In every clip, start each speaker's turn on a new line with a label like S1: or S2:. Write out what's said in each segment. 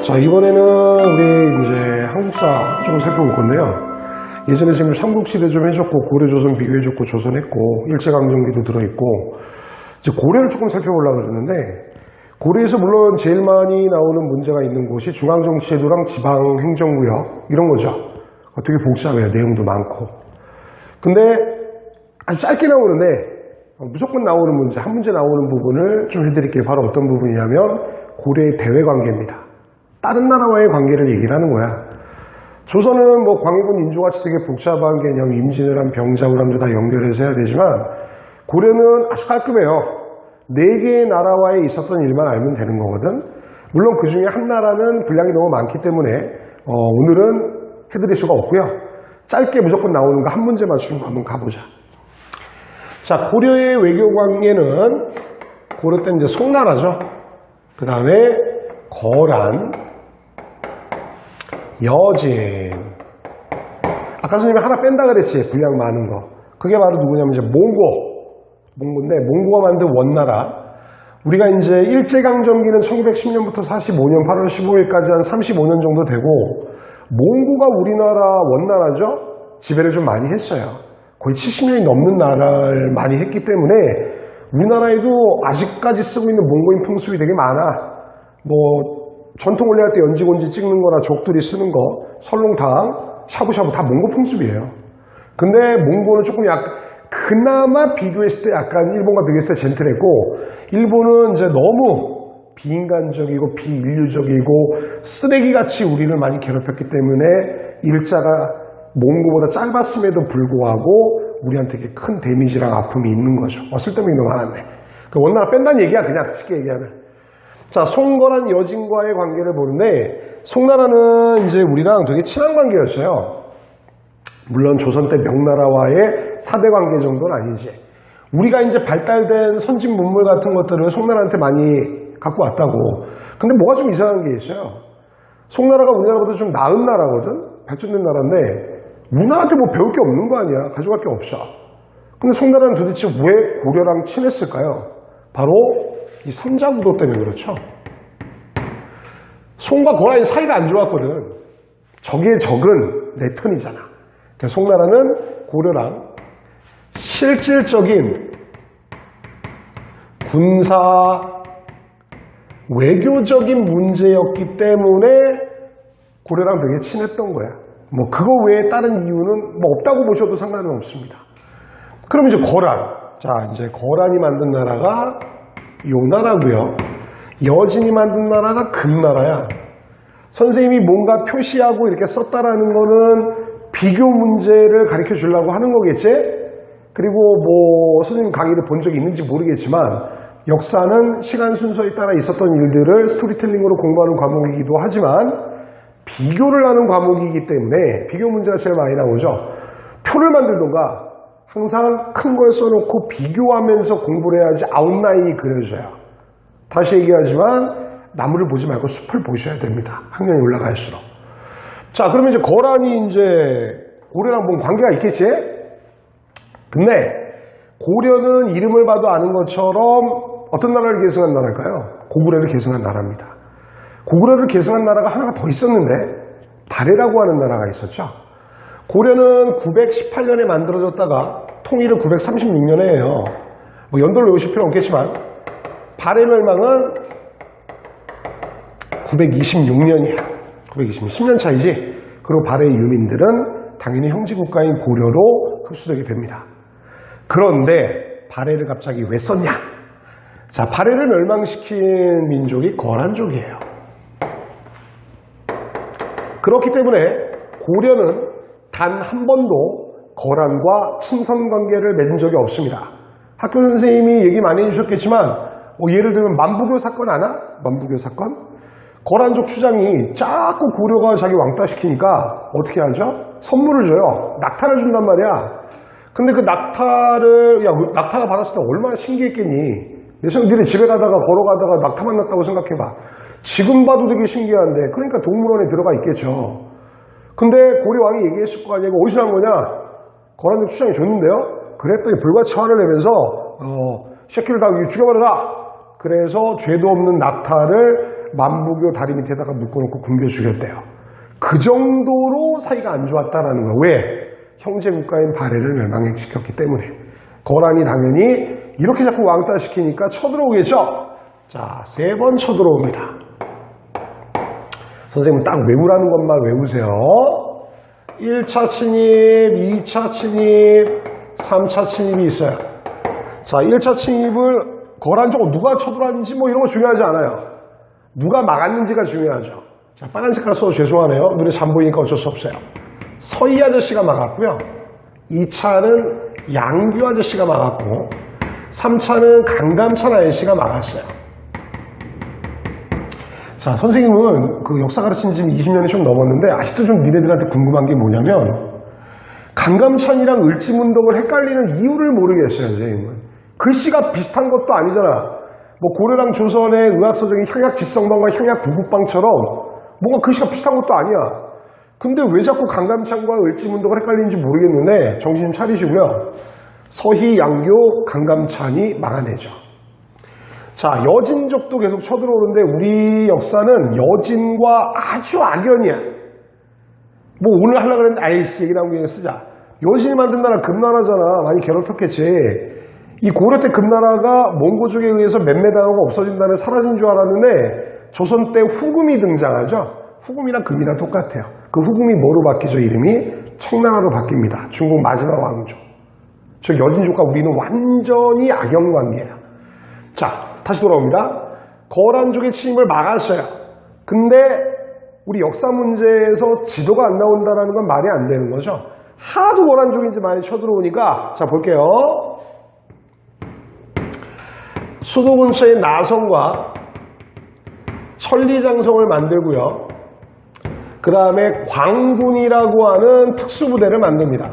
S1: 자, 이번에는 우리 이제 한국사 좀 살펴볼 건데요. 예전에 지금 삼국시대 좀 해줬고, 고려조선 비교해줬고, 조선했고, 일제강점기도 들어있고, 이제 고려를 조금 살펴보려고 그러는데, 고려에서 물론 제일 많이 나오는 문제가 있는 곳이 중앙정치제도랑 지방행정구역, 이런 거죠. 되게 복잡해요. 내용도 많고. 근데 아주 짧게 나오는데, 무조건 나오는 문제, 한 문제 나오는 부분을 좀 해드릴게요. 바로 어떤 부분이냐면, 고려의 대외관계입니다. 다른 나라와의 관계를 얘기를 하는 거야. 조선은 뭐 광해군 인조같이 되게 복잡한 개념, 임진왜란, 병자호란도 다 연결해서 해야 되지만, 고려는 아주 깔끔해요. 4개의 나라와에 있었던 일만 알면 되는 거거든. 물론 그 중에 한 나라는 분량이 너무 많기 때문에 오늘은 해드릴 수가 없고요. 짧게 무조건 나오는 거 한 문제 맞추는 거 한번 가보자. 자, 고려의 외교 관계는 고려 때 이제 송나라죠. 그 다음에 거란, 여진. 아까 선생님이 하나 뺀다 그랬지, 분량 많은 거. 그게 바로 누구냐면 이제 몽고인데, 몽고가 만든 원나라. 우리가 이제 일제강점기는 1910년부터 45년 8월 15일까지 한 35년 정도 되고, 몽고가 우리나라 원나라죠? 지배를 좀 많이 했어요. 거의 70년이 넘는 나라를 많이 했기 때문에 우리나라에도 아직까지 쓰고 있는 몽고인 풍습이 되게 많아. 뭐 전통 원래할 때 연지곤지 찍는 거나 족들이 쓰는 거, 설렁탕, 샤브샤브 다 몽고 풍습이에요. 근데 몽고는 조금 그나마 비교했을 때 약간 일본과 비교했을 때 젠틀했고, 일본은 이제 너무 비인간적이고 비인류적이고 쓰레기같이 우리를 많이 괴롭혔기 때문에 일자가 몽고보다 짧았음에도 불구하고 우리한테 큰 데미지랑 아픔이 있는 거죠. 쓸데없는 게 너무 많았네. 그 원나라 뺀다는 얘기야, 그냥 쉽게 얘기하면. 자, 송거란 여진과의 관계를 보는데, 송나라는 이제 우리랑 되게 친한 관계였어요. 물론 조선 때 명나라와의 사대 관계 정도는 아니지. 우리가 이제 발달된 선진 문물 같은 것들을 송나라한테 많이 갖고 왔다고. 근데 뭐가 좀 이상한 게 있어요. 송나라가 우리나라보다 좀 나은 나라거든? 발전된 나라인데, 우리나라한테 뭐 배울 게 없는 거 아니야. 가져갈 게 없어. 근데 송나라는 도대체 왜 고려랑 친했을까요? 바로 이 삼자구도 때문에 그렇죠. 송과 고라의 사이가 안 좋았거든. 적의 적은 내 편이잖아. 그래서 송나라는 고려랑 실질적인 군사, 외교적인 문제였기 때문에 고려랑 되게 친했던 거야. 뭐 그거 외에 다른 이유는 뭐 없다고 보셔도 상관은 없습니다. 그럼 이제 거란. 자, 이제 거란이 만든 나라가 요 나라고요. 여진이 만든 나라가 금나라야. 선생님이 뭔가 표시하고 이렇게 썼다라는 거는 비교 문제를 가르쳐 주려고 하는 거겠지? 그리고 뭐 선생님 강의를 본 적이 있는지 모르겠지만 역사는 시간 순서에 따라 있었던 일들을 스토리텔링으로 공부하는 과목이기도 하지만 비교를 하는 과목이기 때문에 비교 문제가 제일 많이 나오죠. 표를 만들던가 항상 큰 걸 써놓고 비교하면서 공부를 해야지 아웃라인이 그려져요. 다시 얘기하지만 나무를 보지 말고 숲을 보셔야 됩니다. 학년이 올라갈수록. 자, 그러면 이제 거란이 이제 고려랑 뭔 관계가 있겠지? 근데 고려는 이름을 봐도 아는 것처럼 어떤 나라를 계승한 나라일까요? 고구려를 계승한 나라입니다. 고구려를 계승한 나라가 하나가 더 있었는데 발해라고 하는 나라가 있었죠. 고려는 918년에 만들어졌다가 통일을 936년에 해요. 뭐 연도를 외우실 필요는 없겠지만 발해 멸망은 926년이야. 10년 차이지. 그리고 발해의 유민들은 당연히 형제국가인 고려로 흡수되게 됩니다. 그런데 발해를 갑자기 왜 썼냐? 자, 발해를 멸망시킨 민족이 거란족이에요. 그렇기 때문에 고려는 단 한 번도 거란과 친선관계를 맺은 적이 없습니다. 학교 선생님이 얘기 많이 해주셨겠지만 예를 들면 만부교 사건 아나? 만부교 사건? 거란족 추장이 자꾸 고려가 자기 왕따 시키니까 어떻게 하죠? 선물을 줘요. 낙타를 준단 말이야. 근데 그 낙타를 낙타가 받았을 때 얼마나 신기했겠니? 니네 집에 가다가 걸어가다가 낙타 만났다고 생각해봐. 지금 봐도 되게 신기한데, 그러니까 동물원에 들어가 있겠죠. 근데 고려 왕이 얘기했을 거 아니야. 이거 어디서 난 거냐? 거란족 추장이 줬는데요. 그랬더니 불같이 화를 내면서 새끼를 다 죽여버려라. 그래서 죄도 없는 낙타를 만부교 다리 밑에다가 묶어놓고 굶겨 죽였대요. 그 정도로 사이가 안 좋았다라는 거예요. 왜? 형제 국가인 발해를 멸망시켰기 때문에. 거란이 당연히 이렇게 자꾸 왕따시키니까 쳐들어오겠죠. 자, 3번 쳐들어옵니다. 선생님 딱 외우라는 것만 외우세요. 1차 침입, 2차 침입, 3차 침입이 있어요. 자, 1차 침입을 거란적으로 누가 쳐들어왔는지 뭐 이런 거 중요하지 않아요. 누가 막았는지가 중요하죠. 자, 빨간 색깔 써도 죄송하네요. 눈에 잠 보이니까 어쩔 수 없어요. 서희 아저씨가 막았고요. 2차는 양규 아저씨가 막았고 3차는 강감찬 아저씨가 막았어요. 자, 선생님은 그 역사 가르친 지 20년이 좀 넘었는데 아직도 좀 니네들한테 궁금한 게 뭐냐면 강감찬이랑 을지문덕을 헷갈리는 이유를 모르겠어요. 선생님은. 글씨가 비슷한 것도 아니잖아. 뭐 고려랑 조선의 의학서적인 향약 집성방과 향약 구국방처럼 뭔가 글씨가 비슷한 것도 아니야. 근데 왜 자꾸 강감찬과 을지문덕을 헷갈리는지 모르겠는데 정신 좀 차리시고요. 서희, 양교, 강감찬이 막아내죠. 자, 여진족도 계속 쳐들어오는데 우리 역사는 여진과 아주 악연이야. 뭐 오늘 하려고 그랬는데 아이씨 얘기 나온 게 쓰자. 여진이 만든 나라 금나라잖아. 많이 괴롭혔겠지. 이 고려 때 금나라가 몽고족에 의해서 맴매당하고 없어진 다음에 사라진 줄 알았는데 조선 때 후금이 등장하죠. 후금이랑 금이랑 똑같아요. 그 후금이 뭐로 바뀌죠? 이름이 청나라로 바뀝니다. 중국 마지막 왕조. 즉 여진족과 우리는 완전히 악연 관계예요. 자, 다시 돌아옵니다. 거란족의 침입을 막았어요. 근데 우리 역사 문제에서 지도가 안 나온다는 건 말이 안 되는 거죠. 하도 거란족인지 많이 쳐들어오니까 자 볼게요. 수도 근처에 나성과 천리장성을 만들고요. 그 다음에 광군이라고 하는 특수부대를 만듭니다.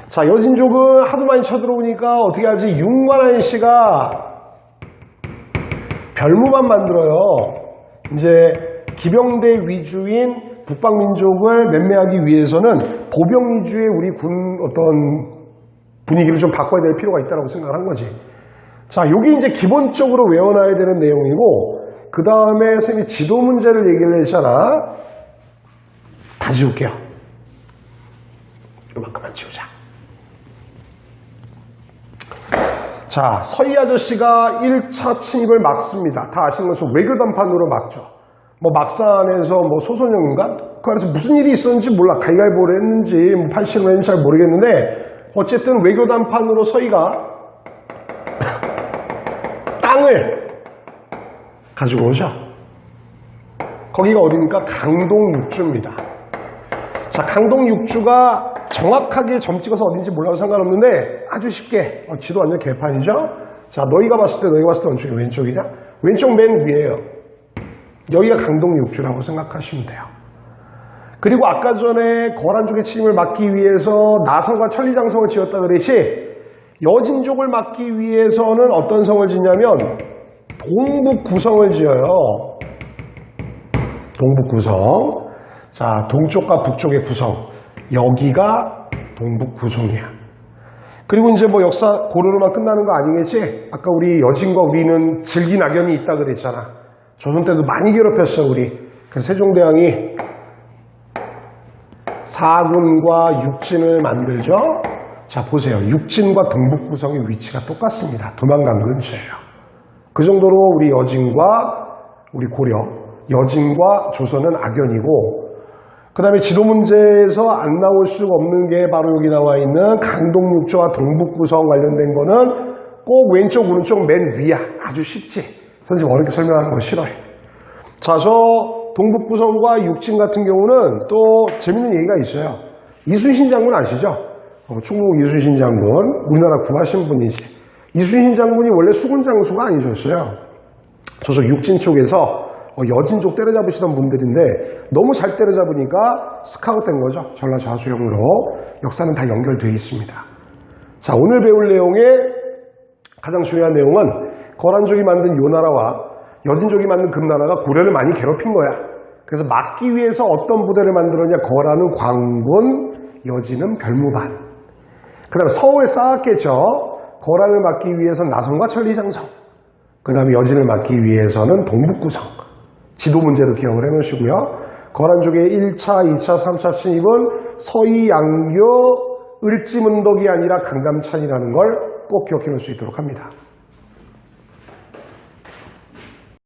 S1: 자, 여진족은 하도 많이 쳐들어오니까 어떻게 하지? 윤관한 씨가 별무만 만들어요. 이제 기병대 위주인 북방민족을 맴매하기 위해서는 보병 위주의 우리 군 어떤 분위기를 좀 바꿔야 될 필요가 있다고 생각을 한 거지. 자, 여기 이제 기본적으로 외워놔야 되는 내용이고, 그 다음에 선생님이 지도 문제를 얘기를 했잖아. 다 지울게요. 이만큼만 지우자. 자, 서희 아저씨가 1차 침입을 막습니다. 다 아시는 것처럼 외교단판으로 막죠. 뭐 막산에서 뭐 소선영인가? 그 안에서 무슨 일이 있었는지 몰라. 가위바위보를 했는지 뭐 팔씨름을 했는지 잘 모르겠는데 어쨌든 외교단판으로 서희가 땅을 가지고 오죠. 거기가 어디입니까? 강동 육주입니다. 자, 강동 육주가 정확하게 점 찍어서 어딘지 몰라도 상관없는데 아주 쉽게 지도 완전 개판이죠. 자, 너희가 봤을 때 왼쪽이냐? 왼쪽 맨 위에요. 여기가 강동 육주라고 생각하시면 돼요. 그리고 아까 전에 거란족의 침입을 막기 위해서 나성과 천리장성을 지었다 그랬지, 여진족을 막기 위해서는 어떤 성을 짓냐면 동북구성을 지어요. 동북구성. 자, 동쪽과 북쪽의 구성. 여기가 동북구성이야. 그리고 이제 뭐 역사 고려로만 끝나는 거 아니겠지? 아까 우리 여진과 우리는 질긴 악연이 있다 그랬잖아. 조선 때도 많이 괴롭혔어, 우리. 그래서 세종대왕이 사군과 육진을 만들죠. 자, 보세요. 육진과 동북구성의 위치가 똑같습니다. 두만강 근처예요. 그 정도로 우리 여진과 우리 고려, 여진과 조선은 악연이고, 그 다음에 지도 문제에서 안 나올 수가 없는 게 바로 여기 나와 있는 강동육주와 동북구성 관련된 거는 꼭 왼쪽, 오른쪽 맨 위야. 아주 쉽지. 선생님 어렵게 설명하는 거 싫어해. 자, 저 동북구성과 육진 같은 경우는 또 재밌는 얘기가 있어요. 이순신 장군 아시죠? 충북 이순신 장군, 우리나라 구하신 분이지. 이순신 장군이 원래 수군 장수가 아니셨어요. 저쪽 육진 쪽에서 여진족 때려잡으시던 분들인데 너무 잘 때려잡으니까 스카웃 된 거죠. 전라좌수형으로. 역사는 다 연결되어 있습니다. 자, 오늘 배울 내용의 가장 중요한 내용은 거란족이 만든 요 나라와 여진족이 만든 금나라가 고려를 많이 괴롭힌 거야. 그래서 막기 위해서 어떤 부대를 만들었냐? 거란은 광군, 여진은 별무반. 그 다음에 서울에 쌓았겠죠. 거란을 막기 위해서 나성과 천리장성. 그 다음에 여진을 막기 위해서는 동북구성, 지도 문제로 기억을 해 놓으시고요. 거란족의 1차, 2차, 3차 침입은 서희 양교 을지문덕이 아니라 강감찬이라는 걸 꼭 기억해 놓을 수 있도록 합니다.